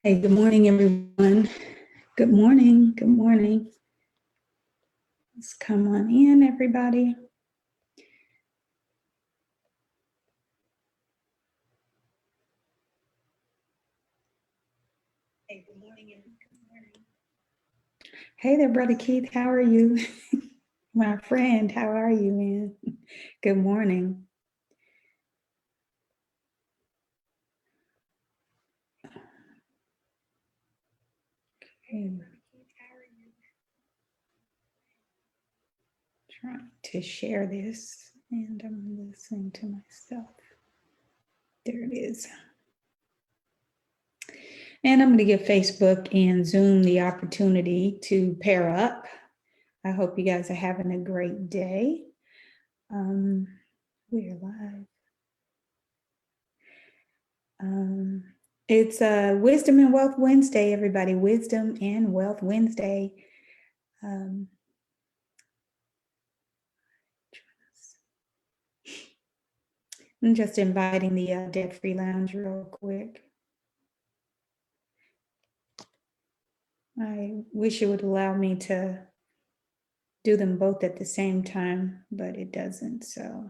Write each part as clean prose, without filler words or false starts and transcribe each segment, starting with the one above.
Hey, good morning, everyone. Good morning. Good morning. Let's come on in, everybody. Hey, good morning. Good morning. Hey there, Brother Keith. How are you? My friend, how are you, man? Good morning. Okay. Trying to share this, and I'm listening to myself. There it is. And I'm going to give Facebook and Zoom the opportunity to pair up. I hope you guys are having a great day. We're live. It's Wisdom and Wealth Wednesday, everybody. Wisdom and Wealth Wednesday. I'm just inviting the Debt Free Lounge real quick. I wish it would allow me to do them both at the same time, but it doesn't. So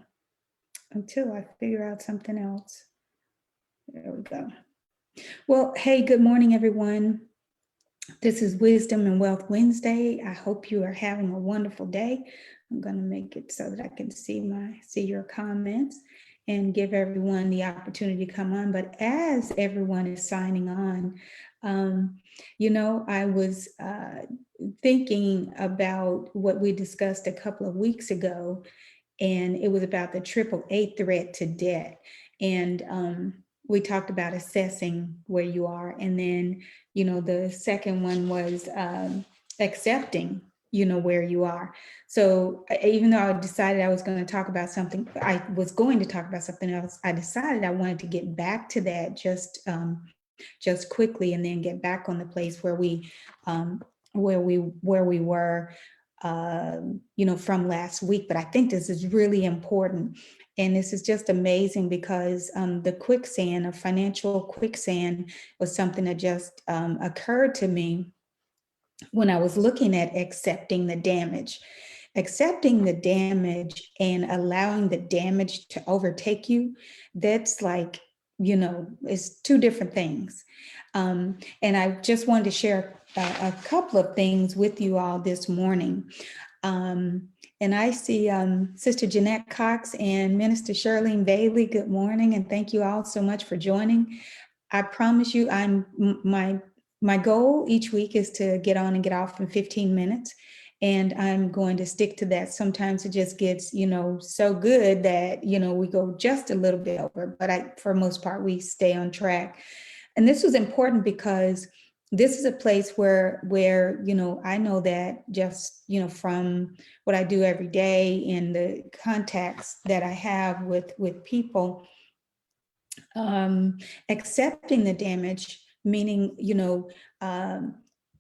until I figure out something else. There we go. Well, hey, good morning, everyone. This is Wisdom and Wealth Wednesday. I hope you are having a wonderful day. I'm going to make it so that I can see your comments and give everyone the opportunity to come on. But as everyone is signing on, I was thinking about what we discussed a couple of weeks ago, and it was about the AAA threat to debt. And we talked about assessing where you are. And then, the second one was accepting, where you are. So even though I decided I was going to talk about something, I was going to talk about something else, I decided I wanted to get back to that just quickly, and then get back on the place where we were from last week. But I think this is really important. And this is just amazing because the quicksand, of financial quicksand, was something that just occurred to me when I was looking at accepting the damage. Accepting the damage and allowing the damage to overtake you, that's like, it's two different things. And I just wanted to share a couple of things with you all this morning. And I see Sister Jeanette Cox and Minister Shirlene Bailey. Good morning, and thank you all so much for joining. I promise you, my goal each week is to get on and get off in 15 minutes. And I'm going to stick to that. Sometimes it just gets, so good that, we go just a little bit over, but for most part, we stay on track. And this was important because this is a place where, I know that just, from what I do every day in the contacts that I have with people, accepting the damage, meaning,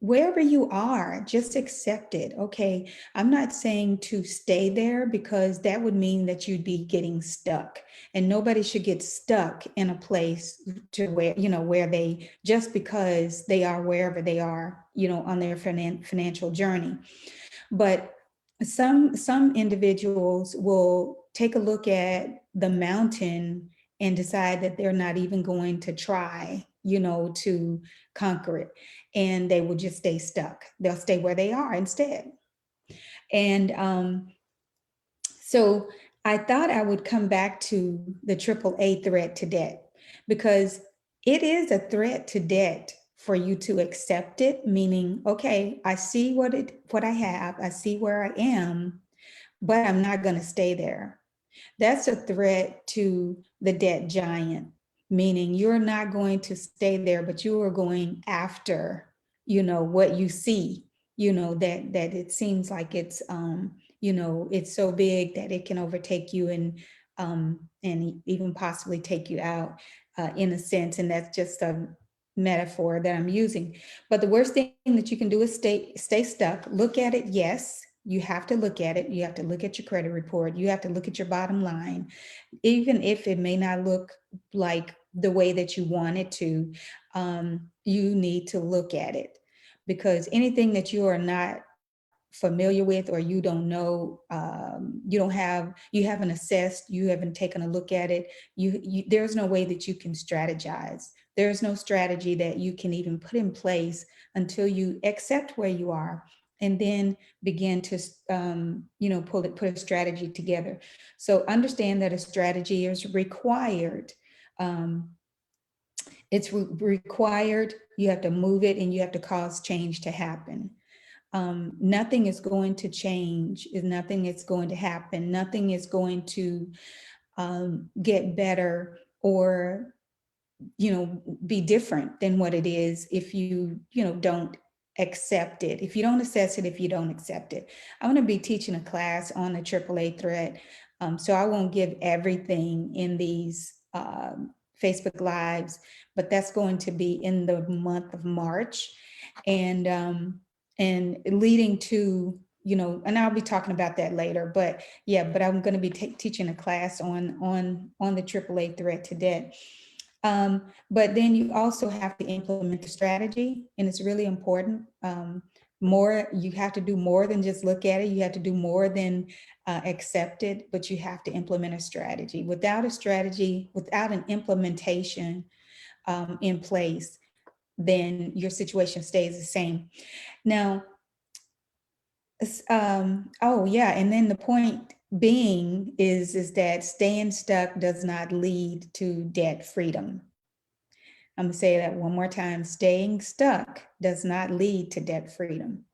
wherever you are, just accept it. Okay, I'm not saying to stay there, because that would mean that you'd be getting stuck, and nobody should get stuck in a place to where, where they, just because they are wherever they are, on their financial journey. But some individuals will take a look at the mountain and decide that they're not even going to try, to conquer it. And they will just stay stuck. They'll stay where they are instead. And so I thought I would come back to the AAA threat to debt, because it is a threat to debt for you to accept it, meaning, okay, I see what I have, I see where I am, but I'm not going to stay there. That's a threat to the debt giant, meaning you're not going to stay there, but you are going after, what you see, that it seems like it's, it's so big that it can overtake you and even possibly take you out in a sense. And that's just a metaphor that I'm using. But the worst thing that you can do is stay stuck. Look at it. Yes, you have to look at it. You have to look at your credit report. You have to look at your bottom line, even if it may not look like the way that you want it to. you need to look at it, because anything that you are not familiar with, or you don't know, you haven't assessed, you haven't taken a look at it, there's no way that you can strategize. There's no strategy that you can even put in place until you accept where you are, and then begin to put a strategy together. So understand that a strategy is required. um, it's required. You have to move it, and you have to cause change to happen. Nothing is going to change. Nothing is going to happen. Nothing is going to get better, or be different than what it is, if you don't accept it, if you don't assess it, if you don't accept it. I'm going to be teaching a class on the AAA threat, so I won't give everything in these Facebook lives, but that's going to be in the month of March, and leading to, and I'll be talking about that later. But yeah, but I'm going to be teaching a class on the AAA threat to debt. But then you also have to implement the strategy, and it's really important. You have to do more than just look at it. You have to do more than accept it, but you have to implement a strategy. Without a strategy, without an implementation in place, then your situation stays the same. Now, oh yeah, and then the point being is that staying stuck does not lead to debt freedom. I'm gonna say that one more time. Staying stuck does not lead to debt freedom.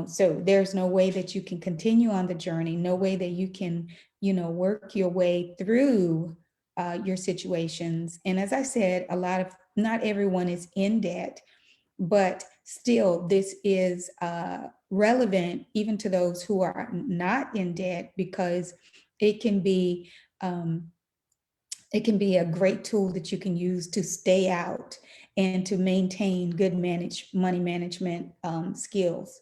So there's no way that you can continue on the journey, no way that you can, work your way through your situations. And as I said, not everyone is in debt, but still, this is relevant even to those who are not in debt, because it can be um, it can be a great tool that you can use to stay out and to maintain good money management skills.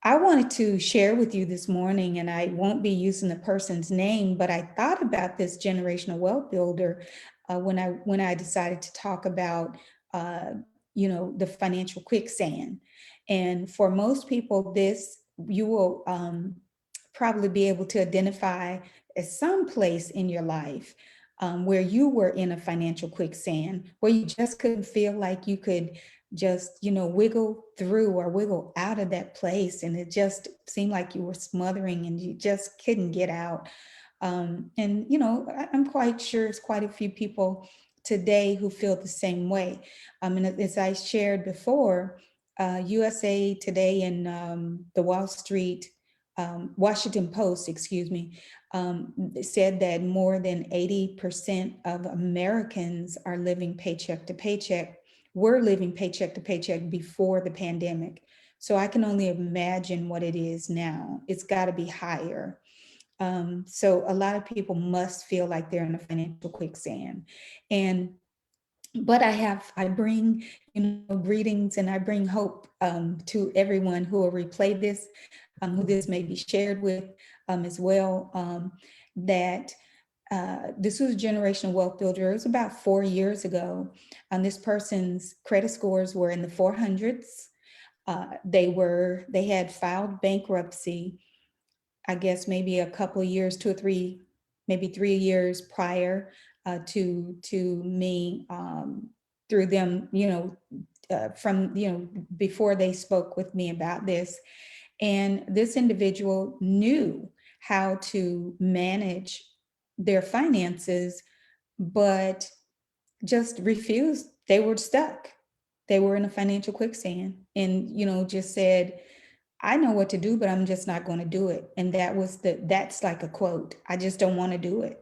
I wanted to share with you this morning, and I won't be using the person's name, but I thought about this generational wealth builder when I decided to talk about the financial quicksand. And for most people, this you will probably be able to identify as some place in your life where you were in a financial quicksand, where you just couldn't feel like you could just wiggle through or wiggle out of that place, and it just seemed like you were smothering and you just couldn't get out. And I'm quite sure it's quite a few people today who feel the same way. And as I shared before, USA Today and the Washington Post, excuse me, said that more than 80% of Americans are living paycheck to paycheck, were living paycheck to paycheck before the pandemic. So I can only imagine what it is now. It's got to be higher. So a lot of people must feel like they're in a financial quicksand. And but I bring, greetings, and I bring hope to everyone who will replay this, who this may be shared with as well, that this was a generational wealth builder. It was about 4 years ago. This person's credit scores were in the 400s. They had filed bankruptcy, I guess maybe a couple of years, 2 or 3, maybe 3 years prior to me, through them, from, before they spoke with me about this. And this individual knew how to manage their finances, but just refused. They were stuck. They were in a financial quicksand, and, just said, I know what to do, but I'm just not going to do it. And that's like a quote. I just don't want to do it.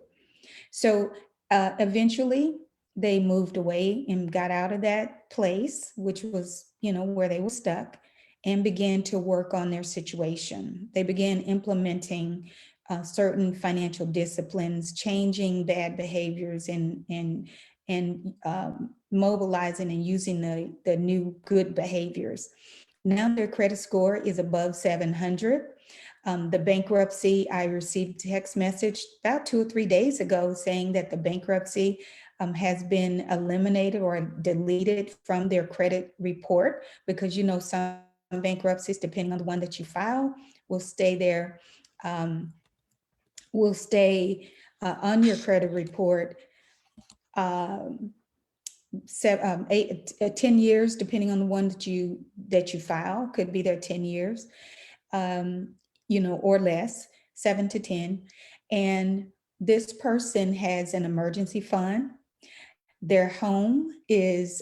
So eventually they moved away and got out of that place, which was, where they were stuck, and began to work on their situation. They began implementing certain financial disciplines, changing bad behaviors, and mobilizing and using the new good behaviors. Now their credit score is above 700. The bankruptcy, I received a text message about 2 or 3 days ago saying that the bankruptcy has been eliminated or deleted from their credit report, because some bankruptcies, depending on the one that you file, will stay there, um, will stay on your credit report, um, 10 years, depending on the one that you file, could be there 10 years, um, or less, 7 to 10. And this person has an emergency fund. Their home is,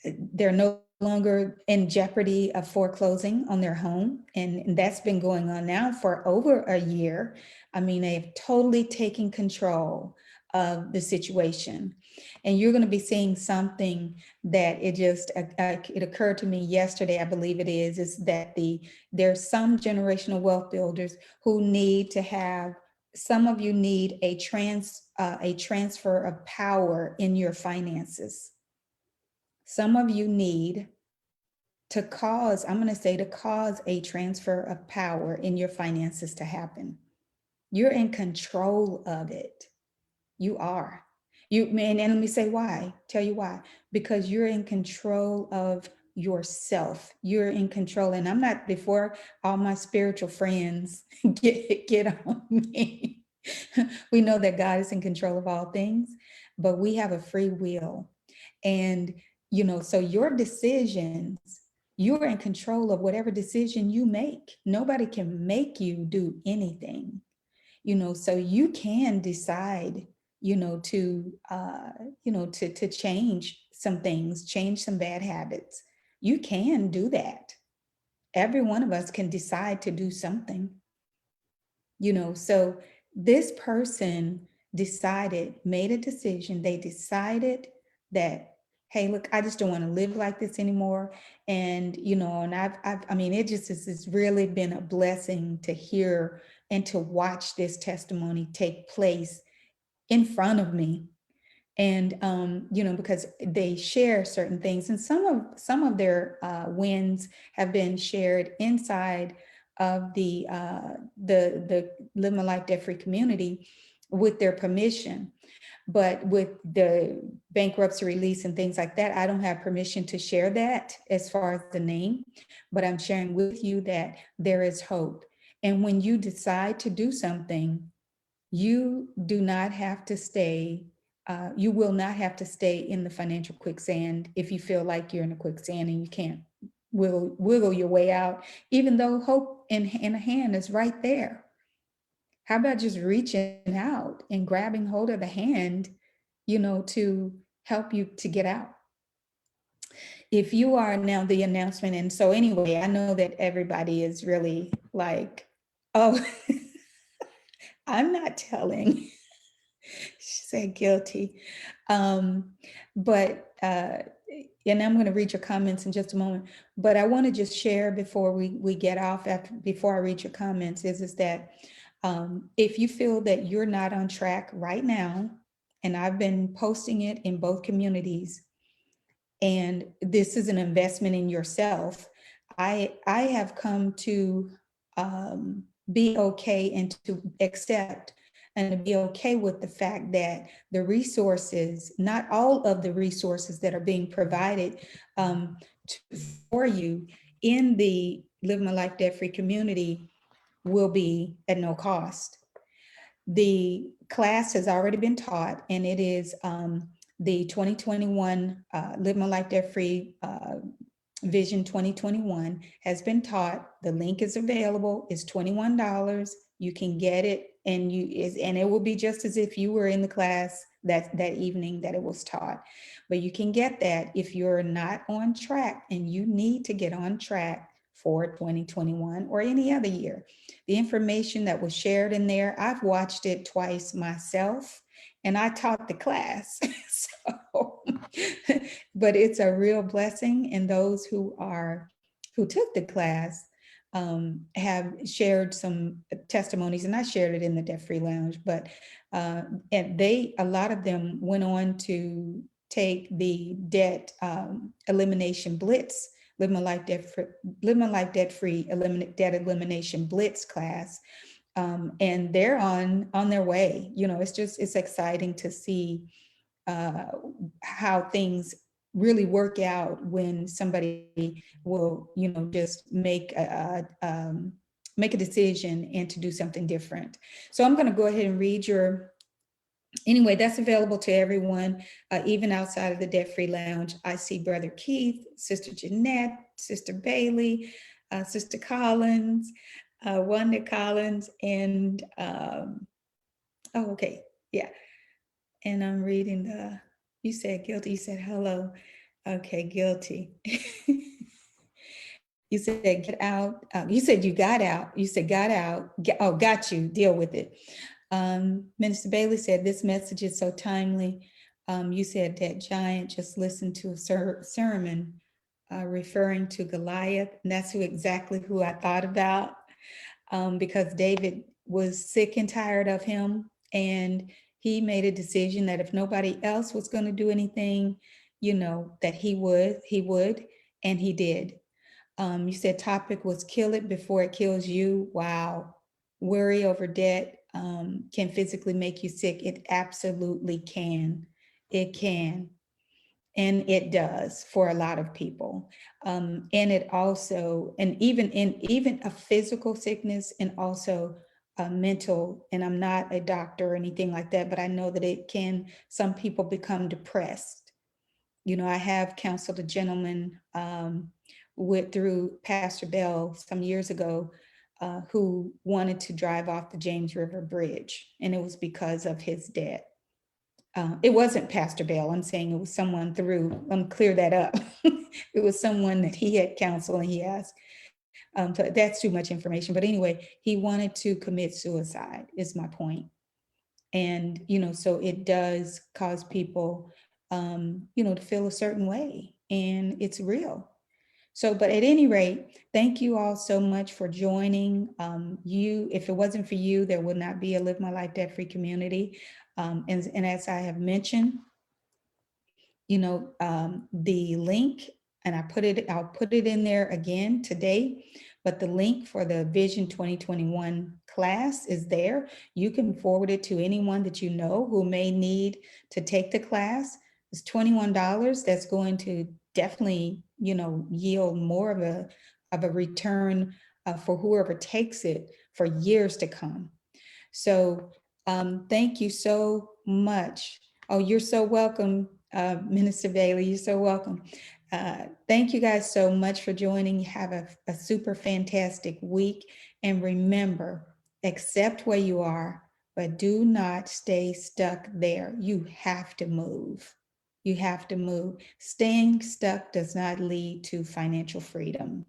they're no longer in jeopardy of foreclosing on their home. And that's been going on now for over a year. I mean, they have totally taken control of the situation. And you're going to be seeing something that it occurred to me yesterday, I believe it is that there's some generational wealth builders who need to have, some of you need a transfer of power in your finances. Some of you need I'm going to say, to cause a transfer of power in your finances to happen. You're in control of it. You are. And let me say why. Tell you why. Because you're in control of yourself. You're in control. And I'm not, before all my spiritual friends get on me. We know that God is in control of all things, but we have a free will. And, so your decisions, you're in control of whatever decision you make. Nobody can make you do anything, so you can decide, to change some things, change some bad habits. You can do that. Every one of us can decide to do something. So this person made a decision. They decided that, hey, look, I just don't want to live like this anymore. And, and I mean, it's really been a blessing to hear and to watch this testimony take place in front of me. And, because they share certain things, and some of their wins have been shared inside of the Live My Life Debt Free community with their permission. But with the bankruptcy release and things like that, I don't have permission to share that as far as the name, but I'm sharing with you that there is hope. And when you decide to do something, you do not have to stay, you will not have to stay in the financial quicksand if you feel like you're in a quicksand and you can't wiggle your way out, even though hope in a hand is right there. How about just reaching out and grabbing hold of the hand, to help you to get out? If you are now the announcement, and so anyway, I know that everybody is really like, oh, I'm not telling. She said guilty. But and I'm going to read your comments in just a moment, but I want to just share before we get off, before I read your comments, is that if you feel that you're not on track right now, and I've been posting it in both communities, and this is an investment in yourself, I have come to be okay and to accept and to be okay with the fact that the resources, not all of the resources that are being provided for you in the Live My Life Debt Free community will be at no cost. The class has already been taught, and it is the 2021 Live My Life Debt Free Vision 2021 has been taught. The link is available. It's $21. You can get it, and it will be just as if you were in the class that evening that it was taught. But you can get that if you're not on track, and you need to get on track for 2021 or any other year. The information that was shared in there, I've watched it twice myself, and I taught the class. So, but it's a real blessing. And those who took the class have shared some testimonies, and I shared it in the Debt Free Lounge, but and a lot of them went on to take the debt elimination blitz, Live My Life Debt Free Debt Elimination Blitz class. And they're on their way. It's exciting to see how things really work out when somebody will, just make a decision and to do something different. So I'm going to go ahead and read your. Anyway, that's available to everyone, even outside of the Debt Free Lounge. I see Brother Keith, Sister Jeanette, Sister Bailey, Sister Collins, Wanda Collins, and oh, okay, yeah. And I'm reading you said guilty, you said hello. Okay, guilty. You said get out. You said you got out. You said got out. Oh, got you. Deal with it. Minister Bailey said this message is so timely. You said that giant just listened to a sermon referring to Goliath, and that's exactly who I thought about, because David was sick and tired of him, and he made a decision that if nobody else was going to do anything, that he would, and he did. You said topic was kill it before it kills you. Wow. Worry over debt can physically make you sick. It absolutely can. It can. And it does for a lot of people. And it also, and even a physical sickness and also a mental, and I'm not a doctor or anything like that, but I know that it can, some people become depressed. I have counseled a gentleman through Pastor Bell some years ago, who wanted to drive off the James River Bridge, and it was because of his debt. It wasn't Pastor Bell. I'm saying it was someone through. Let me clear that up. It was someone that he had counseled, and he asked. So that's too much information. But anyway, he wanted to commit suicide. Is my point. And so it does cause people, to feel a certain way, and it's real. So, but at any rate, thank you all so much for joining. If it wasn't for you, there would not be a Live My Life Debt Free community. And as I have mentioned, the link, and I'll put it in there again today, but the link for the Vision 2021 class is there. You can forward it to anyone that you know who may need to take the class. It's $21. That's going to definitely, yield more of a return for whoever takes it for years to come. So thank you so much. Oh, you're so welcome, Minister Bailey. You're so welcome. Thank you guys so much for joining. Have a super fantastic week. And remember, accept where you are, but do not stay stuck there. You have to move. You have to move. Staying stuck does not lead to financial freedom,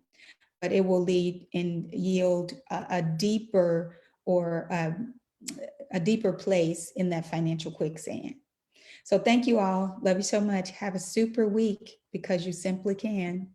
but it will lead and yield a deeper or a deeper place in that financial quicksand. So thank you all. Love you so much. Have a super week, because you simply can.